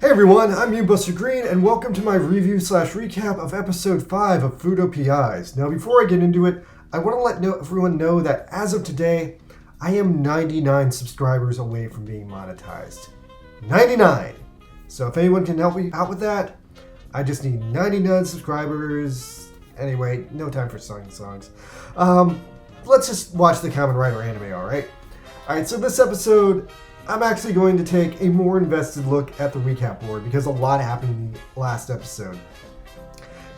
Hey everyone, I'm you, Buster Green, and welcome to my review/recap of episode 5 of FUUTO PIs. Now, before I get into it, I want to let everyone know that as of today, I am 99 subscribers away from being monetized. 99! So if anyone can help me out with that, I just need 99 subscribers. Anyway, no time for singing songs. Let's just watch the Kamen Rider anime, alright? Alright, so this episode, I'm actually going to take a more invested look at the recap board because a lot happened in the last episode.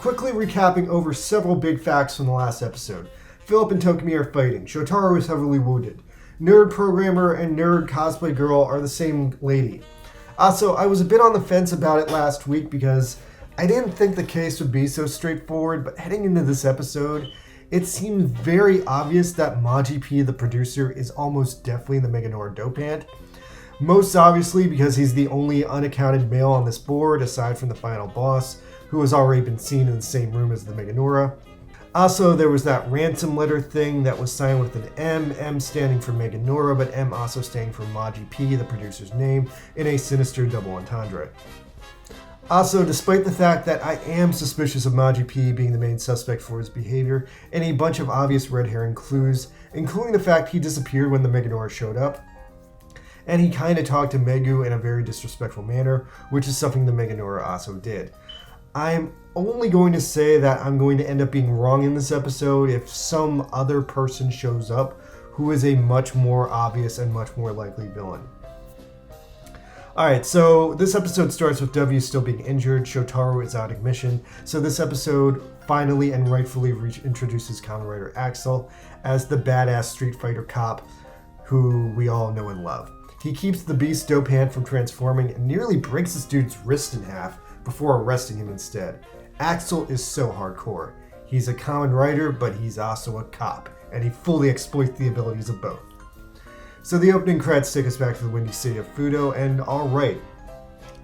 Quickly recapping over several big facts from the last episode. Philip and Tokumi are fighting. Shotaro is heavily wounded. Nerd programmer and nerd cosplay girl are the same lady. Also, I was a bit on the fence about it last week because I didn't think the case would be so straightforward, but heading into this episode, it seems very obvious that Maji P, the producer, is almost definitely the Meganora dopant. Most obviously because he's the only unaccounted male on this board, aside from the final boss, who has already been seen in the same room as the Meganora. Also, there was that ransom letter thing that was signed with an M standing for Meganora, but M also standing for Maji P, the producer's name, in a sinister double entendre. Also, despite the fact that I am suspicious of Maji P being the main suspect for his behavior, and a bunch of obvious red herring clues, including the fact he disappeared when the Meganora showed up, and he kind of talked to Megu in a very disrespectful manner, which is something the Meganora also did. I'm only going to say that I'm going to end up being wrong in this episode if some other person shows up who is a much more obvious and much more likely villain. Alright, so this episode starts with W still being injured. Shotaro is out of mission. So this episode finally and rightfully introduces Kamen Rider Axel as the badass Street Fighter cop who we all know and love. He keeps the beast dopant from transforming and nearly breaks this dude's wrist in half before arresting him instead. Axel is so hardcore. He's a Kamen Rider, but he's also a cop, and he fully exploits the abilities of both. So the opening credits take us back to the windy city of FUUTO, and alright.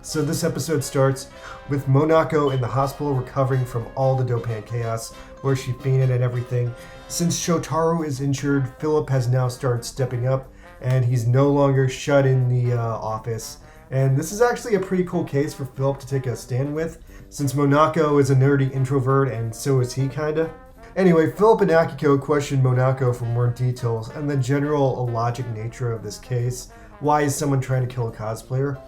So this episode starts with Monako in the hospital recovering from all the dopant chaos, where she fainted and everything. Since Shotaro is injured, Philip has now started stepping up, and he's no longer shut in the office. And this is actually a pretty cool case for Philip to take a stand with, since Monako is a nerdy introvert, and so is he kinda. Anyway, Philip and Akiko question Monako for more details and the general illogic nature of this case. Why is someone trying to kill a cosplayer?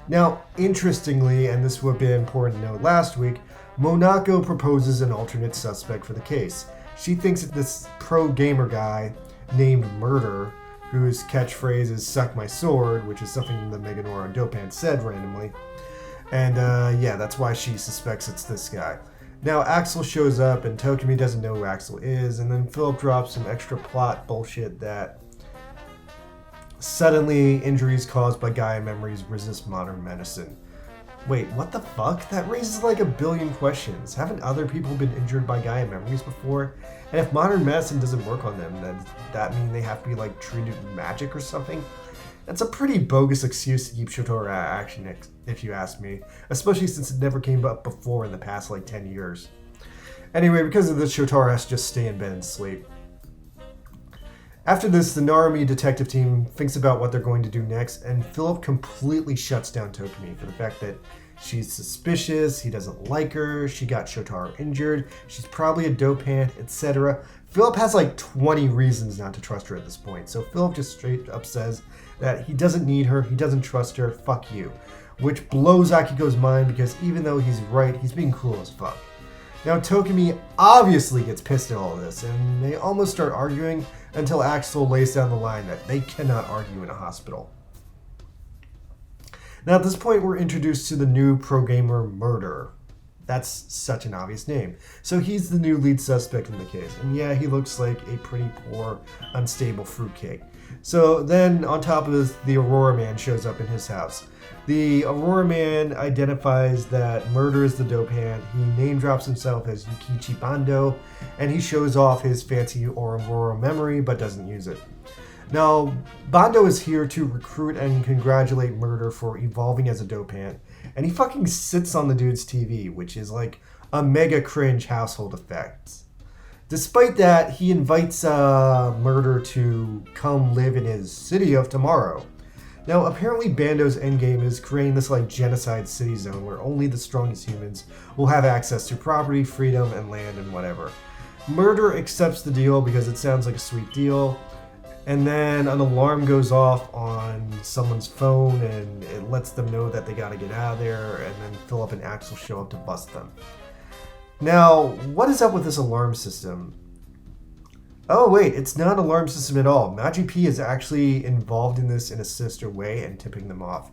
Now, interestingly, and this would be important to note last week, Monako proposes an alternate suspect for the case. She thinks that this pro-gamer guy named Murder, whose catchphrase is "suck my sword," which is something the Meganora and Dopant said randomly. And yeah, that's why she suspects it's this guy. Now Axel shows up and Tokumi doesn't know who Axel is, and then Philip drops some extra plot bullshit that suddenly injuries caused by Gaia memories resist modern medicine. Wait, what the fuck? That raises like a billion questions. Haven't other people been injured by Gaia memories before? And if modern medicine doesn't work on them, then does that mean they have to be like treated with magic or something? That's a pretty bogus excuse to keep Shotaro out of action, if you ask me. Especially since it never came up before in the past like 10 years. Anyway, because of this, Shotaro has to just stay in bed and sleep. After this, the Narumi detective team thinks about what they're going to do next, and Philip completely shuts down Tokumi for the fact that she's suspicious, he doesn't like her, she got Shotaro injured, she's probably a dopant, etc. Philip has like 20 reasons not to trust her at this point, so Philip just straight up says that he doesn't need her, he doesn't trust her, fuck you. Which blows Akiko's mind because even though he's right, he's being cruel as fuck. Now Tokumi obviously gets pissed at all this, and they almost start arguing until Axel lays down the line that they cannot argue in a hospital. Now at this point we're introduced to the new pro-gamer Murder. That's such an obvious name. So he's the new lead suspect in the case, and yeah, he looks like a pretty poor, unstable fruitcake. So then on top of this, the Aurora Man shows up in his house. The Aurora Man identifies that Murder is the dopant, he name drops himself as Yukichi Bando, and he shows off his fancy Aurora memory but doesn't use it. Now, Bando is here to recruit and congratulate Murder for evolving as a dopant, and he fucking sits on the dude's TV, which is like a mega cringe household effect. Despite that, he invites Murder to come live in his city of tomorrow. Now, apparently Bando's endgame is creating this like genocide city zone where only the strongest humans will have access to property, freedom, and land and whatever. Murder accepts the deal because it sounds like a sweet deal, and then an alarm goes off on someone's phone and it lets them know that they gotta get out of there, and then Philip and Axel show up to bust them. Now, what is up with this alarm system? Oh wait, it's not an alarm system at all. Magi P is actually involved in this in a sinister way and tipping them off.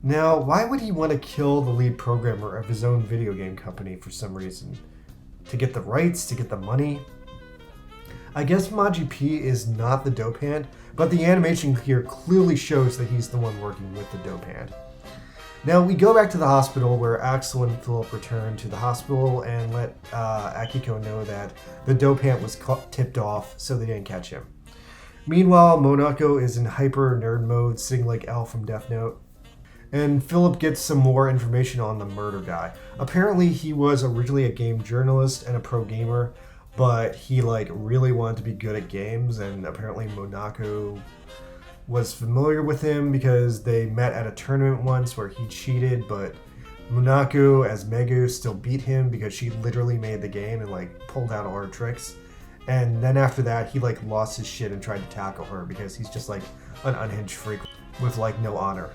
Now, why would he want to kill the lead programmer of his own video game company for some reason? To get the rights, to get the money? I guess Magi P is not the dope hand, but the animation here clearly shows that he's the one working with the dope hand. Now we go back to the hospital where Axel and Philip return to the hospital and let Akiko know that the dope hand was tipped off so they didn't catch him. Meanwhile, Monako is in hyper nerd mode, sitting like L from Death Note. And Philip gets some more information on the murder guy. Apparently he was originally a game journalist and a pro gamer, but he like really wanted to be good at games, and apparently Monako was familiar with him because they met at a tournament once where he cheated, but Monako as Megu still beat him because she literally made the game and like pulled out all her tricks. And then after that he like lost his shit and tried to tackle her because he's just like an unhinged freak with like no honor.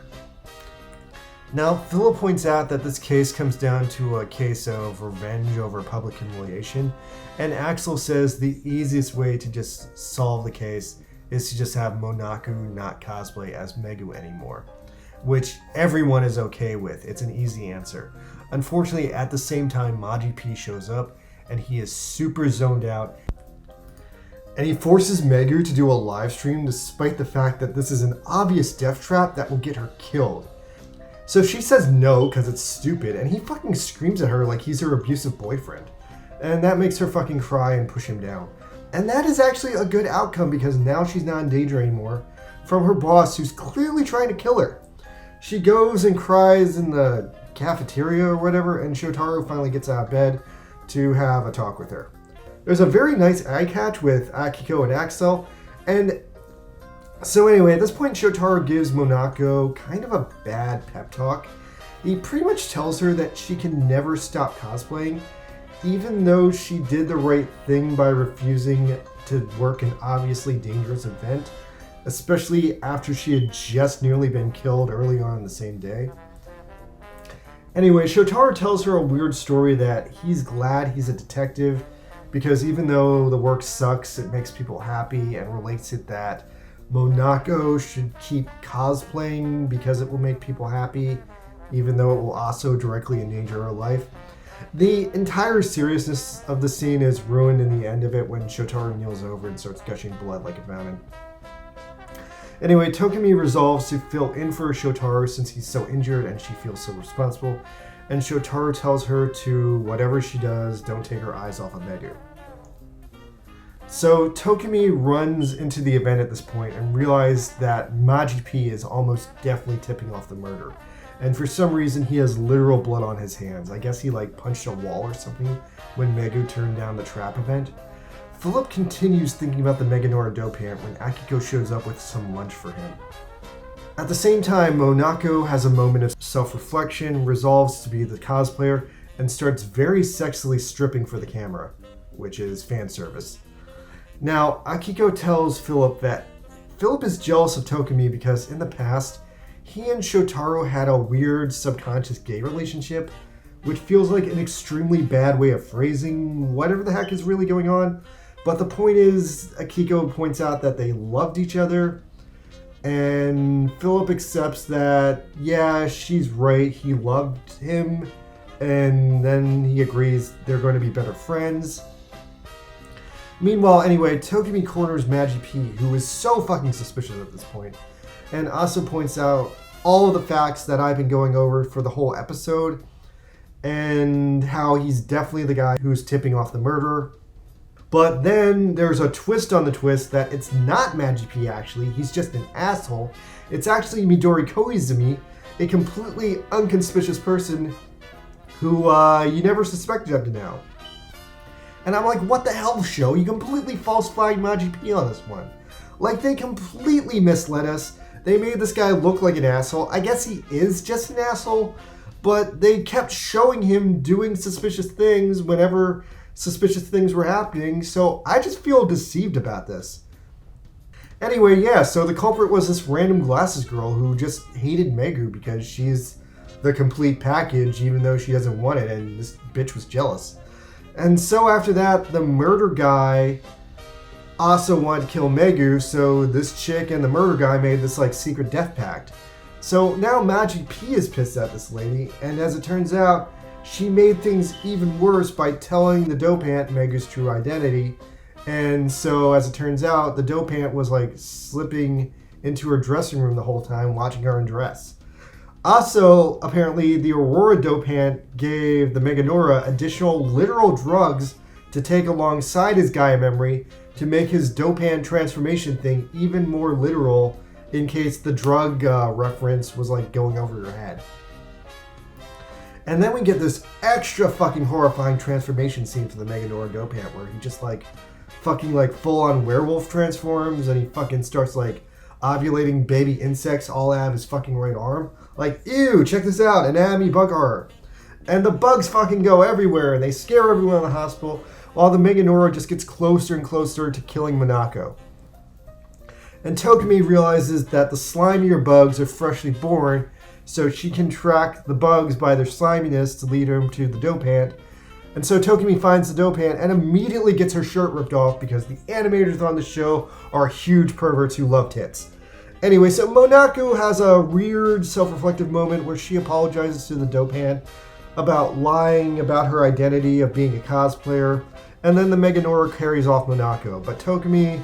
Now Philip points out that this case comes down to a case of revenge over public humiliation, and Axel says the easiest way to just solve the case is to just have Monako not cosplay as Megu anymore, which everyone is okay with. It's an easy answer. Unfortunately, at the same time, Magi P shows up and he is super zoned out, and he forces Megu to do a live stream despite the fact that this is an obvious death trap that will get her killed. So she says no because it's stupid, and he fucking screams at her like he's her abusive boyfriend, and that makes her fucking cry and push him down. And that is actually a good outcome because now she's not in danger anymore from her boss who's clearly trying to kill her. She goes and cries in the cafeteria or whatever, and Shotaro finally gets out of bed to have a talk with her. There's a very nice eye catch with Akiko and Axel, and so anyway, at this point Shotaro gives Monako kind of a bad pep talk. He pretty much tells her that she can never stop cosplaying, even though she did the right thing by refusing to work an obviously dangerous event, especially after she had just nearly been killed early on the same day. Anyway, Shotaro tells her a weird story that he's glad he's a detective because even though the work sucks, it makes people happy, and relates it that Monako should keep cosplaying because it will make people happy, even though it will also directly endanger her life. The entire seriousness of the scene is ruined in the end of it when Shotaro kneels over and starts gushing blood like a fountain. Anyway, Tokumi resolves to fill in for Shotaro since he's so injured and she feels so responsible, and Shotaro tells her to, whatever she does, don't take her eyes off of Megu. So Tokumi runs into the event at this point and realizes that Magi P is almost definitely tipping off the murder. And for some reason, he has literal blood on his hands. I guess he like punched a wall or something when Megu turned down the trap event. Philip continues thinking about the Meganora dope hand when Akiko shows up with some lunch for him. At the same time, Monako has a moment of self-reflection, resolves to be the cosplayer, and starts very sexily stripping for the camera, which is fan service. Now, Akiko tells Philip that Philip is jealous of Tokumi because in the past, he and Shotaro had a weird subconscious gay relationship, which feels like an extremely bad way of phrasing whatever the heck is really going on. But the point is, Akiko points out that they loved each other, and Philip accepts that, yeah, she's right, he loved him, and then he agrees they're going to be better friends. Meanwhile, anyway, Tokumi corners Magi P, who is so fucking suspicious at this point, and also points out all of the facts that I've been going over for the whole episode, and how he's definitely the guy who's tipping off the murderer. But then there's a twist on the twist that it's not Magi P actually, he's just an asshole. It's actually Midori Koizumi, a completely unconspicuous person who you never suspected up to now. And I'm like, what the hell, show? You completely falsified Magi P on this one. Like, they completely misled us. They made this guy look like an asshole. I guess he is just an asshole, but they kept showing him doing suspicious things whenever suspicious things were happening, so I just feel deceived about this. Anyway, yeah, so the culprit was this random glasses girl who just hated Megu because she's the complete package even though she doesn't want it, and this bitch was jealous. And so after that, the murder guy also wanted to kill Megu, so this chick and the murder guy made this like secret death pact. So now Magic P is pissed at this lady, and as it turns out, she made things even worse by telling the dopant Megu's true identity. And so as it turns out, the dopant was like slipping into her dressing room the whole time, watching her undress. Also, apparently, the Aurora dopant gave the Meganora additional literal drugs to take alongside his Gaia memory to make his dopant transformation thing even more literal in case the drug reference was like going over your head. And then we get this extra fucking horrifying transformation scene for the Meganora dopant where he just like fucking like full on werewolf transforms and he fucking starts like ovulating baby insects all out of his fucking right arm. Like, ew, check this out, anatomy bug horror. And the bugs fucking go everywhere and they scare everyone in the hospital while the Meganora just gets closer and closer to killing Monako. And Tokumi realizes that the slimier bugs are freshly born, so she can track the bugs by their sliminess to lead them to the dopant. And so Tokumi finds the dopant and immediately gets her shirt ripped off because the animators on the show are huge perverts who love tits. Anyway, so Monako has a weird self-reflective moment where she apologizes to the dopant about lying about her identity of being a cosplayer, and then the Meganora carries off Monako. But Tokumi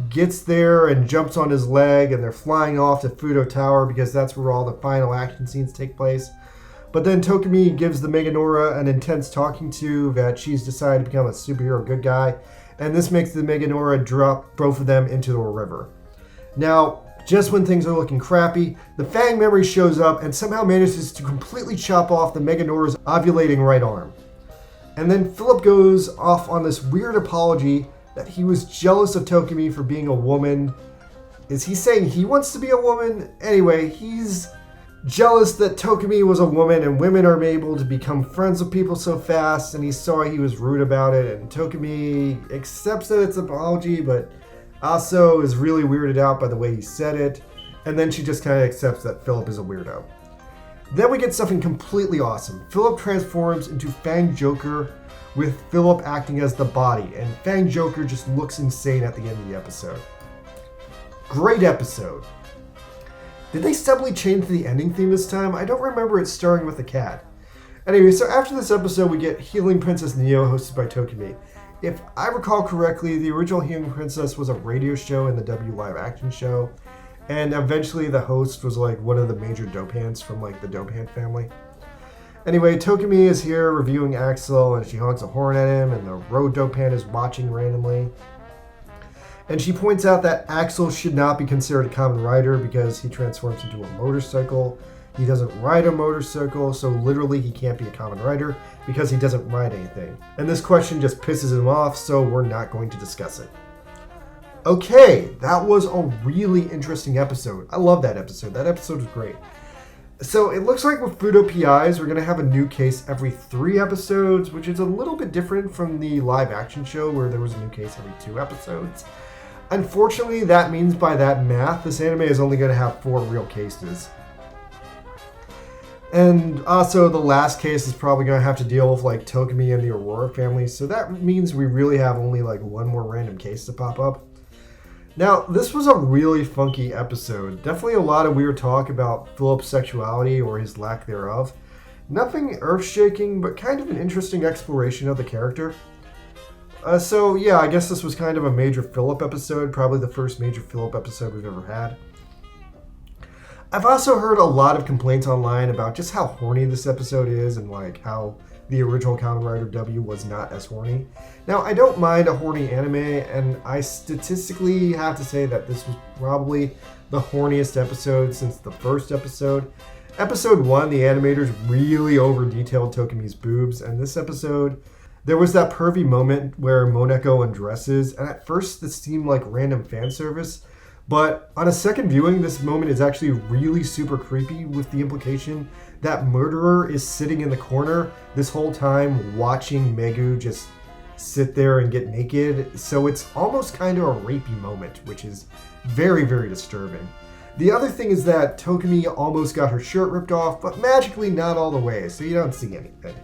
gets there and jumps on his leg, and they're flying off to FUUTO Tower because that's where all the final action scenes take place. But then Tokumi gives the Meganora an intense talking to that she's decided to become a superhero good guy, and this makes the Meganora drop both of them into the river. Now, just when things are looking crappy, the Fang memory shows up and somehow manages to completely chop off the Meganora's ovulating right arm. And then Philip goes off on this weird apology that he was jealous of Tokumi for being a woman. Is he saying he wants to be a woman? Anyway, he's jealous that Tokumi was a woman and women are able to become friends with people so fast, and he saw he was rude about it, and Tokumi accepts that it's an apology, but also is really weirded out by the way he said it, and then she just kind of accepts that Philip is a weirdo. Then we get something completely awesome. Philip transforms into Fang Joker with Philip acting as the body, and Fang Joker just looks insane at the end of the episode. Great episode. Did they subtly change the ending theme this time? I don't remember it starting with a cat. Anyway, so after this episode we get Healing Princess Neo hosted by Tokumi. If I recall correctly, the original Healing Princess was a radio show in the W live action show, and eventually the host was like one of the major dopants from like the dopant family. Anyway, Tokumi is here reviewing Axel, and she honks a horn at him, and the road dopant is watching randomly. And she points out that Axel should not be considered a common rider because he transforms into a motorcycle. He doesn't ride a motorcycle, so literally he can't be a common rider because he doesn't ride anything. And this question just pisses him off, so we're not going to discuss it. Okay, that was a really interesting episode. I love that episode. That episode was great. So it looks like with FUUTO PIs, we're going to have a new case every 3 episodes, which is a little bit different from the live action show where there was a new case every 2 episodes. Unfortunately, that means by that math, this anime is only going to have 4 real cases. And also, the last case is probably going to have to deal with like Tokumi and the Aurora family, so that means we really have only like 1 more random case to pop up. Now, this was a really funky episode. Definitely a lot of weird talk about Philip's sexuality or his lack thereof. Nothing earth-shaking, but kind of an interesting exploration of the character. So yeah, I guess this was kind of a major Philip episode, probably the first major Philip episode we've ever had. I've also heard a lot of complaints online about just how horny this episode is and like how the original Kamen Rider W was not as horny. Now, I don't mind a horny anime, and I statistically have to say that this was probably the horniest episode since the first episode. Episode 1, the animators really over-detailed Tokumi's boobs, and this episode, there was that pervy moment where Moneko undresses, and at first this seemed like random fan service, But on a second viewing, this moment is actually really super creepy, with the implication that murderer is sitting in the corner this whole time watching Megu just sit there and get naked. So it's almost kind of a rapey moment, which is very, very disturbing. The other thing is that Tokumi almost got her shirt ripped off, but magically not all the way, so you don't see anything.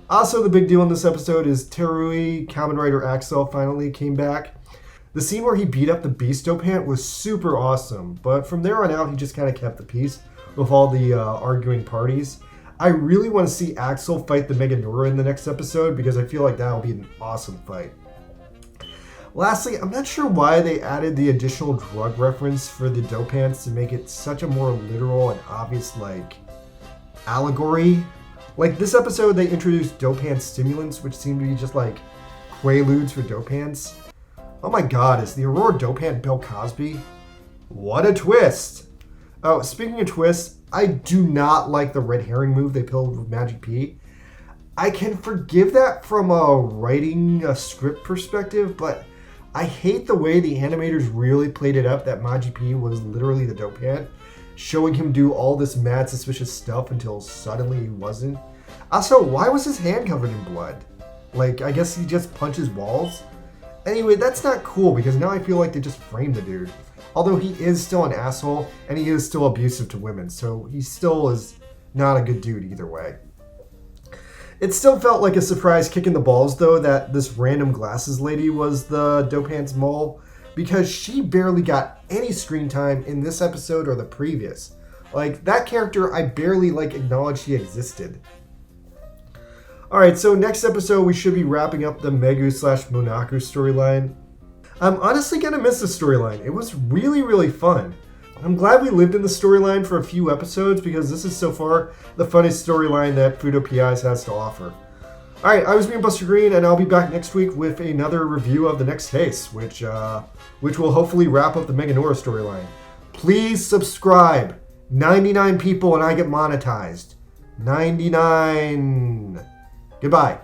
Also, the big deal in this episode is Terui, Kamen Rider Axel, finally came back. The scene where he beat up the Beast Dopant was super awesome, but from there on out, he just kind of kept the peace with all the arguing parties. I really want to see Axel fight the Meganura in the next episode, because I feel like that'll be an awesome fight. Lastly, I'm not sure why they added the additional drug reference for the Dopants to make it such a more literal and obvious, allegory. This episode, they introduced Dopant stimulants, which seem to be just Quaaludes for Dopants. Oh my god, is the Aurora Dopant Bill Cosby? What a twist! Oh, speaking of twists, I do not like the red herring move they pulled with Magic P. I can forgive that from a script perspective, but I hate the way the animators really played it up that Magic P was literally the Dopant, showing him do all this mad suspicious stuff until suddenly he wasn't. Also, why was his hand covered in blood? I guess he just punches walls? Anyway, that's not cool, because now I feel like they just framed the dude. Although he is still an asshole, and he is still abusive to women, so he still is not a good dude either way. It still felt like a surprise kick in the balls, though, that this random glasses lady was the Dopant's mole, because she barely got any screen time in this episode or the previous. That character, I barely, acknowledged she existed. Alright, so next episode we should be wrapping up the Megu/Monaku storyline. I'm honestly gonna miss the storyline. It was really, really fun. I'm glad we lived in the storyline for a few episodes, because this is so far the funnest storyline that FUUTO PIs has to offer. Alright, I was being Buster Green, and I'll be back next week with another review of the next case, which will hopefully wrap up the Meganora storyline. Please subscribe. 99 people and I get monetized. 99. Goodbye.